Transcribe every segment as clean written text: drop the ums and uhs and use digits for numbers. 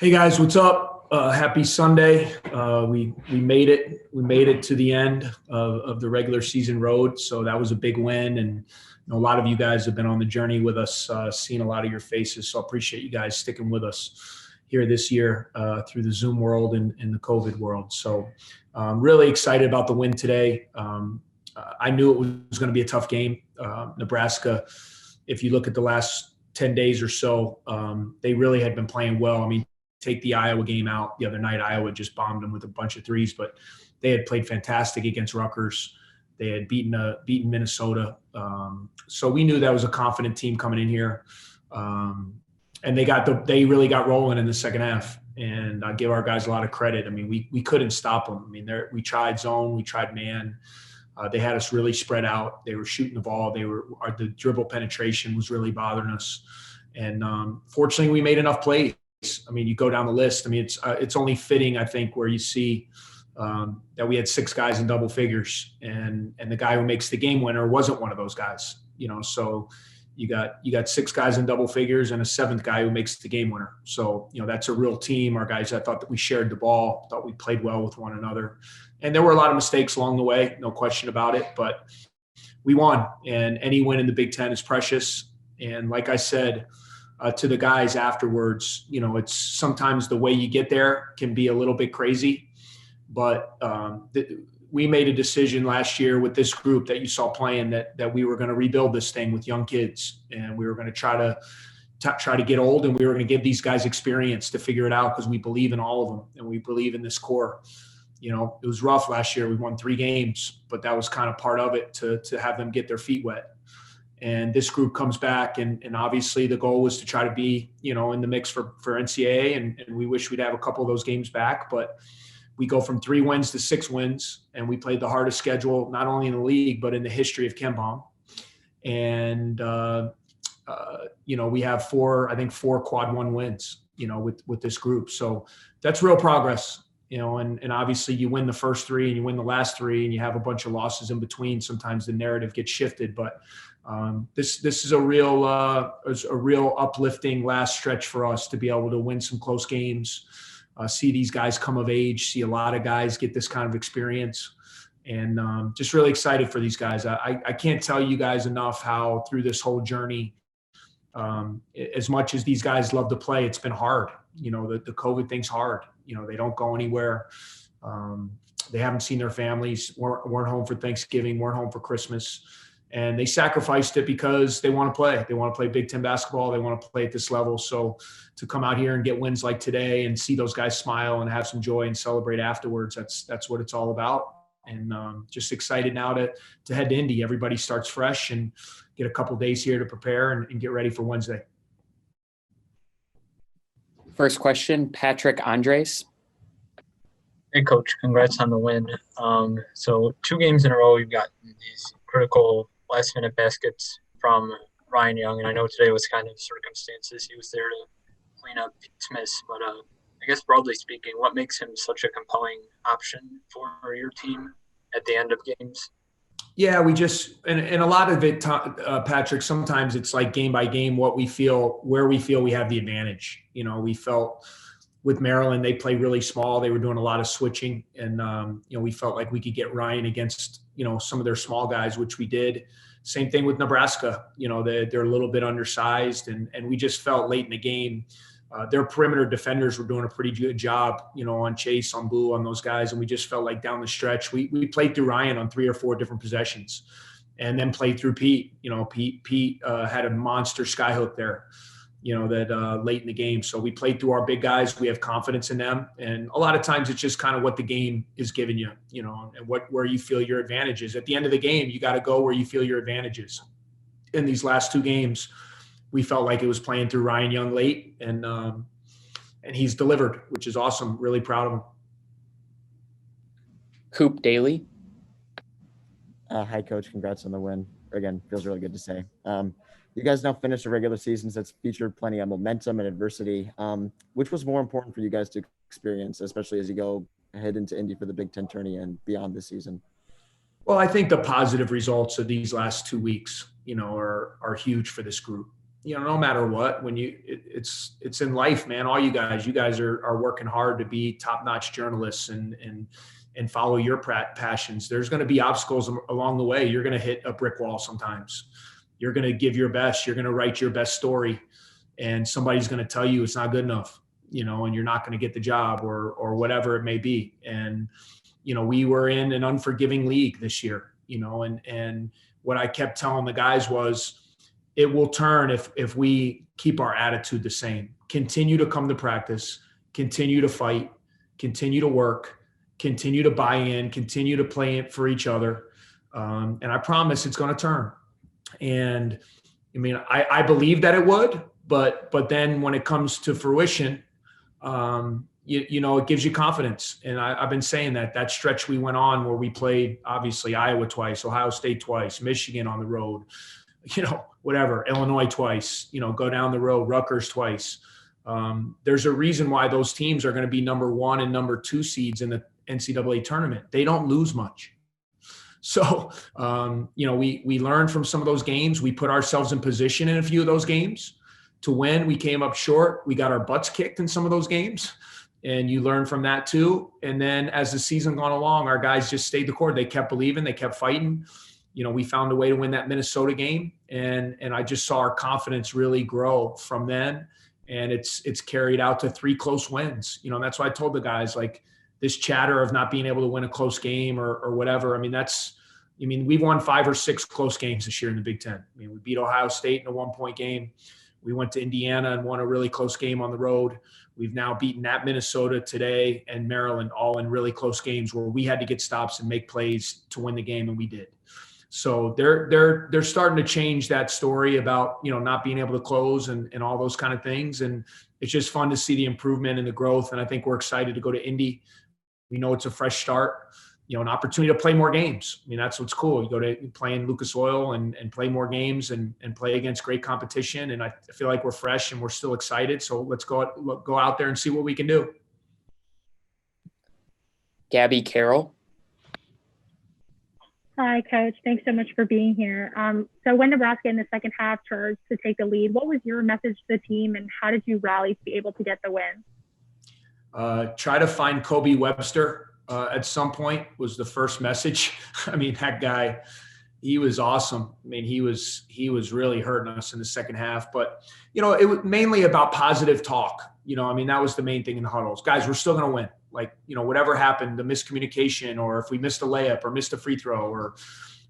Hey guys, what's up? Happy Sunday. We made it. We made it to the end of the regular season road. So that was a big win. And a lot of you guys have been on the journey with us, seeing a lot of your faces. So I appreciate you guys sticking with us here this year through the Zoom world and the COVID world. So I'm really excited about the win today. I knew it was going to be a tough game. Nebraska, if you look at the last 10 days or so, they really had been playing well. I mean, take the Iowa game out the other night. Iowa just bombed them with a bunch of threes, but they had played fantastic against Rutgers. They had beaten Minnesota. So we knew that was a confident team coming in here. And they really got rolling in the second half. And I give our guys a lot of credit. I mean, we couldn't stop them. I mean, we tried zone, we tried man. They had us really spread out. They were shooting the ball. The dribble penetration was really bothering us. And fortunately, we made enough plays. I mean, you go down the list. I mean, it's only fitting, I think, where you see that we had six guys in double figures, and the guy who makes the game winner wasn't one of those guys. So you got six guys in double figures and a seventh guy who makes the game winner. So that's a real team. Our guys, I thought that we shared the ball, thought we played well with one another, and there were a lot of mistakes along the way, no question about it. But we won, and any win in the Big Ten is precious. And like I said. To the guys afterwards, it's sometimes the way you get there can be a little bit crazy, but we made a decision last year with this group that you saw playing that we were going to rebuild this thing with young kids, and we were going to try to get old, and we were going to give these guys experience to figure it out because we believe in all of them and we believe in this core. It was rough last year. We won 3 games, but that was kind of part of it to have them get their feet wet. And this group comes back, and obviously the goal was to try to be, in the mix for NCAA, and we wish we'd have a couple of those games back. But we go from 3 wins to 6 wins, and we played the hardest schedule, not only in the league, but in the history of KenPom. And, we have 4 quad 1 wins, with this group. So that's real progress, and obviously you win the first 3 and you win the last 3 and you have a bunch of losses in between. Sometimes the narrative gets shifted, but this is a real uplifting last stretch for us to be able to win some close games, see these guys come of age, see a lot of guys get this kind of experience, and just really excited for these guys. I can't tell you guys enough how through this whole journey, as much as these guys love to play, it's been hard. The COVID thing's hard. They don't go anywhere. They haven't seen their families, weren't home for Thanksgiving, weren't home for Christmas. And they sacrificed it because they want to play. They want to play Big Ten basketball. They want to play at this level. So to come out here and get wins like today and see those guys smile and have some joy and celebrate afterwards, that's what it's all about. And just excited now to head to Indy. Everybody starts fresh and get a couple days here to prepare and get ready for Wednesday. First question, Patrick Andres. Hey, Coach. Congrats on the win. So 2 games in a row, you've got these critical last-minute baskets from Ryan Young, and I know today was kind of circumstances. He was there to clean up Smiths, but I guess broadly speaking, what makes him such a compelling option for your team at the end of games? Yeah, we just and a lot of it, Patrick. Sometimes it's like game by game, where we feel we have the advantage. We felt with Maryland, they play really small. They were doing a lot of switching, and we felt like we could get Ryan against some of their small guys, which we did. Same thing with Nebraska. They're a little bit undersized, and we just felt late in the game their perimeter defenders were doing a pretty good job, on Chase, on Blue, on those guys, and we just felt like down the stretch we played through Ryan on 3 or 4 different possessions, and then played through Pete. Pete had a monster skyhook there. That late in the game. So we played through our big guys. We have confidence in them. And a lot of times it's just kind of what the game is giving you, and where you feel your advantages. At the end of the game, you got to go where you feel your advantages. In these last 2 games, we felt like it was playing through Ryan Young late, and he's delivered, which is awesome. Really proud of him. Coop Daly. Hi, Coach. Congrats on the win. Again, feels really good to say. You guys now finished a regular season that's featured plenty of momentum and adversity. Which was more important for you guys to experience, especially as you go head into Indy for the Big Ten tourney and beyond this season? Well, I think the positive results of these last 2 weeks, are huge for this group. no matter what, when it's in life, man, all you guys are working hard to be top-notch journalists and follow your passions. There's going to be obstacles along the way. You're going to hit a brick wall sometimes. You're going to give your best. You're going to write your best story, and somebody's going to tell you it's not good enough, and you're not going to get the job or whatever it may be. And, we were in an unforgiving league this year, and what I kept telling the guys was, it will turn if we keep our attitude the same. Continue to come to practice, continue to fight, continue to work, continue to buy in, continue to play it for each other. And I promise it's going to turn. And I believe that it would, but then when it comes to fruition, it gives you confidence. And I've been saying that stretch we went on where we played, obviously, Iowa twice, Ohio State twice, Michigan on the road, whatever, Illinois twice, go down the road, Rutgers twice. There's a reason why those teams are going to be number 1 and number 2 seeds in the NCAA tournament. They don't lose much. So, we learned from some of those games. We put ourselves in position in a few of those games to win. We came up short. We got our butts kicked in some of those games. And you learn from that too. And then as the season gone along, our guys just stayed the course. They kept believing. They kept fighting. We found a way to win that Minnesota game. And I just saw our confidence really grow from then. And it's carried out to 3 close wins. That's why I told the guys, like, this chatter of not being able to win a close game or whatever. We've won 5 or 6 close games this year in the Big Ten. We beat Ohio State in a 1-point game. We went to Indiana and won a really close game on the road. We've now beaten at Minnesota today and Maryland, all in really close games where we had to get stops and make plays to win the game, and we did. So they're starting to change that story about, not being able to close and all those kind of things. And it's just fun to see the improvement and the growth. And I think we're excited to go to Indy. We know it's a fresh start, an opportunity to play more games. That's what's cool. You go to play in Lucas Oil and play more games and play against great competition. And I feel like we're fresh and we're still excited. So let's go out there and see what we can do. Gabby Carroll. Hi, Coach. Thanks so much for being here. So when Nebraska in the second half charged to take the lead, what was your message to the team and how did you rally to be able to get the win? Try to find Kobe Webster at some point was the first message. That guy, he was awesome. He was really hurting us in the second half, but it was mainly about positive talk. That was the main thing in the huddles. Guys, we're still going to win. Whatever happened, the miscommunication, or if we missed a layup or missed a free throw or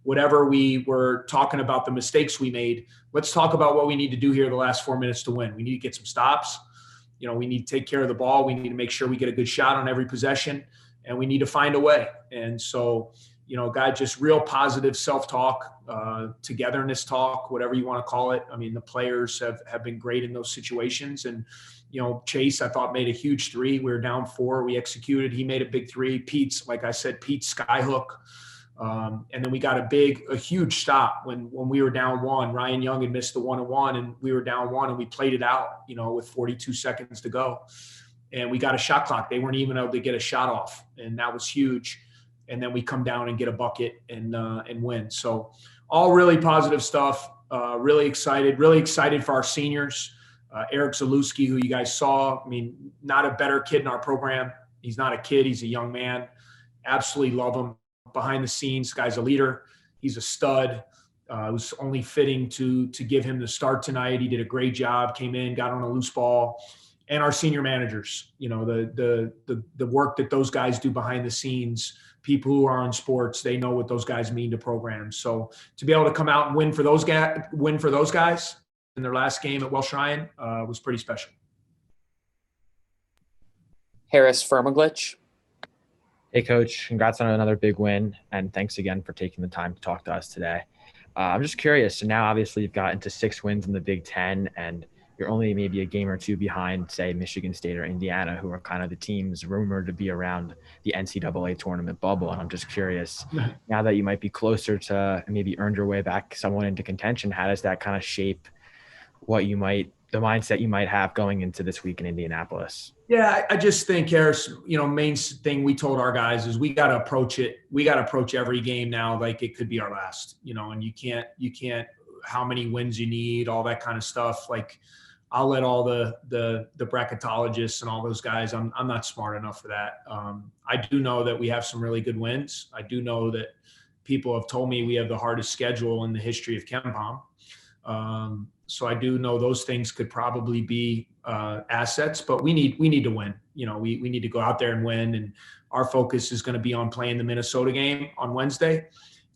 whatever, we were talking about the mistakes we made. Let's talk about what we need to do here the last 4 minutes to win. We need to get some stops. We need to take care of the ball. We need to make sure we get a good shot on every possession, and we need to find a way. And so, guy, just real positive self-talk, togetherness talk, whatever you want to call it. The players have been great in those situations. And, Chase, I thought, made a huge 3. We were down 4. We executed. He made a big 3. Pete's skyhook. And then we got a huge stop when we were down 1. Ryan Young had missed the 1-on-1, and we were down 1, and we played it out, with 42 seconds to go. And we got a shot clock. They weren't even able to get a shot off, and that was huge. And then we come down and get a bucket and win. So all really positive stuff. Really excited for our seniors. Eric Zalewski, who you guys saw, not a better kid in our program. He's not a kid. He's a young man. Absolutely love him. Behind the scenes, guy's a leader. He's a stud. It was only fitting to give him the start tonight. He did a great job, came in, got on a loose ball. And our senior managers, the work that those guys do behind the scenes, people who are in sports, they know what those guys mean to programs. So to be able to come out and win for those guys in their last game at Welsh-Ryan was pretty special. Harris Firmaglich. Hey, Coach. Congrats on another big win, and thanks again for taking the time to talk to us today. I'm just curious. So now, obviously, you've gotten to 6 wins in the Big Ten, and you're only maybe a game or 2 behind, say, Michigan State or Indiana, who are kind of the teams rumored to be around the NCAA tournament bubble. And I'm just curious, now that you might be closer to maybe earned your way back somewhat into contention, how does that kind of shape the mindset you might have going into this week in Indianapolis? Yeah, I just think, Harris, main thing we told our guys is we got to approach it. We got to approach every game now like it could be our last, and you can't how many wins you need, all that kind of stuff. Like, I'll let all the bracketologists and all those guys. I'm not smart enough for that. I do know that we have some really good wins. I do know that people have told me we have the hardest schedule in the history of KenPom. So I do know those things could probably be assets, but we need to win. We need to go out there and win. And our focus is going to be on playing the Minnesota game on Wednesday,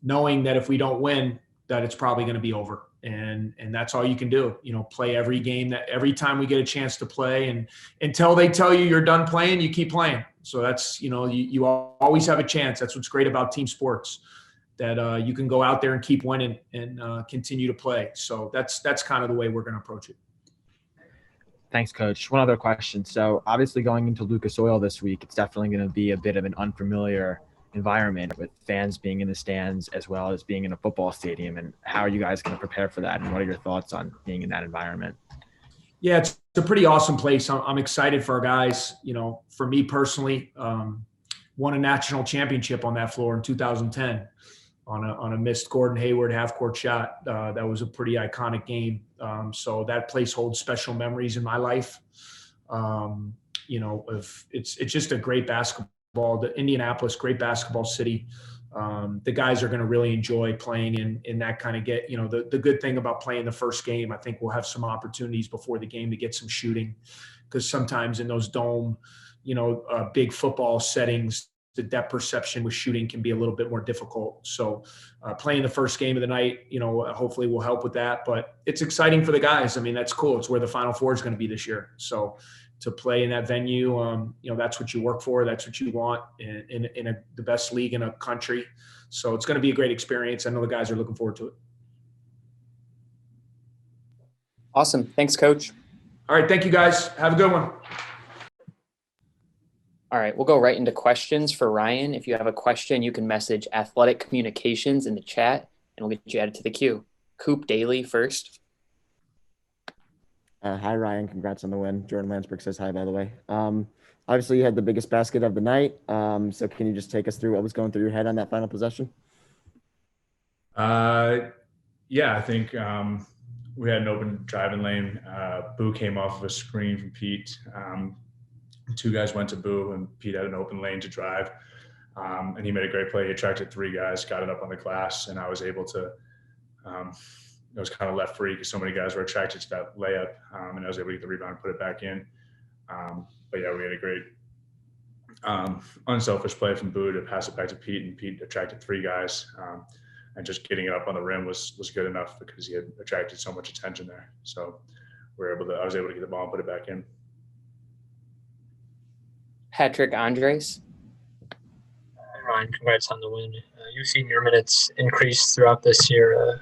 knowing that if we don't win, that it's probably going to be over. And that's all you can do, play every game, that every time we get a chance to play, and until they tell you you're done playing, you keep playing. So that's, you always have a chance. That's what's great about team sports, that you can go out there and keep winning and continue to play. So that's kind of the way we're going to approach it. Thanks, Coach. One other question. So obviously going into Lucas Oil this week, it's definitely going to be a bit of an unfamiliar environment with fans being in the stands as well as being in a football stadium. And how are you guys going to prepare for that? And what are your thoughts on being in that environment? Yeah, it's a pretty awesome place. I'm excited for our guys. For me personally, won a national championship on that floor in 2010 on a missed Gordon Hayward half-court shot. That was a pretty iconic game. So that place holds special memories in my life. It's just a great basketball. The Indianapolis, great basketball city. The guys are going to really enjoy playing in that kind of the good thing about playing the first game, I think we'll have some opportunities before the game to get some shooting, because sometimes in those dome, big football settings, the depth perception with shooting can be a little bit more difficult. So playing the first game of the night, hopefully will help with that. But it's exciting for the guys. I mean, that's cool. It's where the Final Four is going to be this year. So to play in that venue, that's what you work for. That's what you want in the best league in a country. So it's going to be a great experience. I know the guys are looking forward to it. Awesome. Thanks, Coach. All right. Thank you, guys. Have a good one. All right, we'll go right into questions for Ryan. If you have a question, you can message Athletic Communications in the chat, and we'll get you added to the queue. Coop Daly first. Hi, Ryan. Congrats on the win. Jordan Landsberg says hi, by the way. Obviously, you had the biggest basket of the night. So can you just take us through what was going through your head on that final possession? Yeah, I think we had an open driving lane. Boo came off of a screen from Pete. Two guys went to Boo, and Pete had an open lane to drive. And he made a great play. He attracted three guys, got it up on the glass, and I was able to it was kind of left free because so many guys were attracted to that layup, and I was able to get the rebound and put it back in. But yeah, we had a great unselfish play from Boo to pass it back to Pete, and Pete attracted three guys. And just getting it up on the rim was good enough because he had attracted so much attention there. So I was able to get the ball and put it back in. Patrick Andres. Ryan, congrats on the win. You've seen your minutes increase throughout this year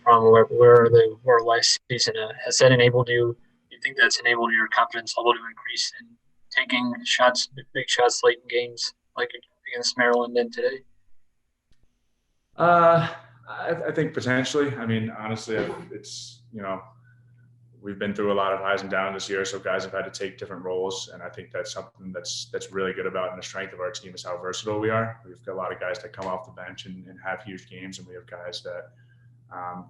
from where they were last season. Has that enabled you? Do you think that's enabled your confidence level to increase in taking shots, big shots late in games like against Maryland and today? I think potentially. I mean, honestly, it's, we've been through a lot of highs and downs this year, so guys have had to take different roles, and I think that's something that's really good about, and the strength of our team is how versatile we are. We've got a lot of guys that come off the bench and have huge games, and we have guys that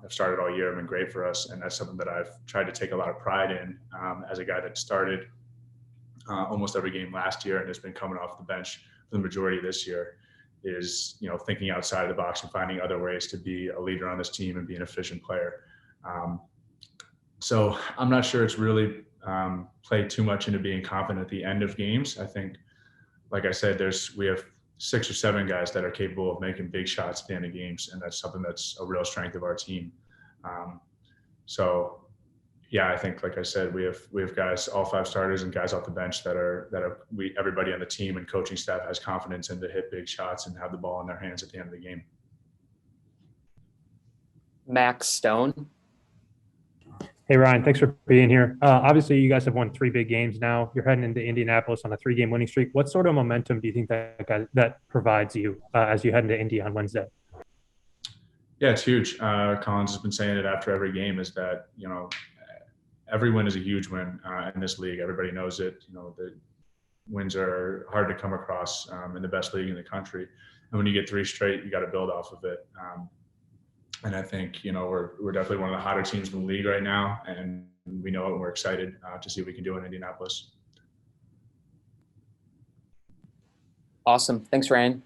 have started all year and been great for us, and that's something that I've tried to take a lot of pride in as a guy that started almost every game last year and has been coming off the bench for the majority of this year. Is thinking outside of the box and finding other ways to be a leader on this team and be an efficient player. So I'm not sure it's really played too much into being confident at the end of games. I think, like I said, we have 6 or 7 guys that are capable of making big shots at the end of games, and that's something that's a real strength of our team. So yeah, I think, like I said, we have guys, all 5 starters and guys off the bench everybody on the team and coaching staff has confidence in to hit big shots and have the ball in their hands at the end of the game. Max Stone. Hey, Ryan, thanks for being here. Obviously, you guys have won 3 big games now. You're heading into Indianapolis on a 3-game winning streak. What sort of momentum do you think that provides you as you head into Indy on Wednesday? Yeah, it's huge. Collins has been saying it after every game, is that, every win is a huge win in this league. Everybody knows it. The wins are hard to come across in the best league in the country. And when you get 3 straight, you got to build off of it. I think, we're definitely one of the hotter teams in the league right now, and we know it, and we're excited to see what we can do in Indianapolis. Awesome. Thanks, Ryan.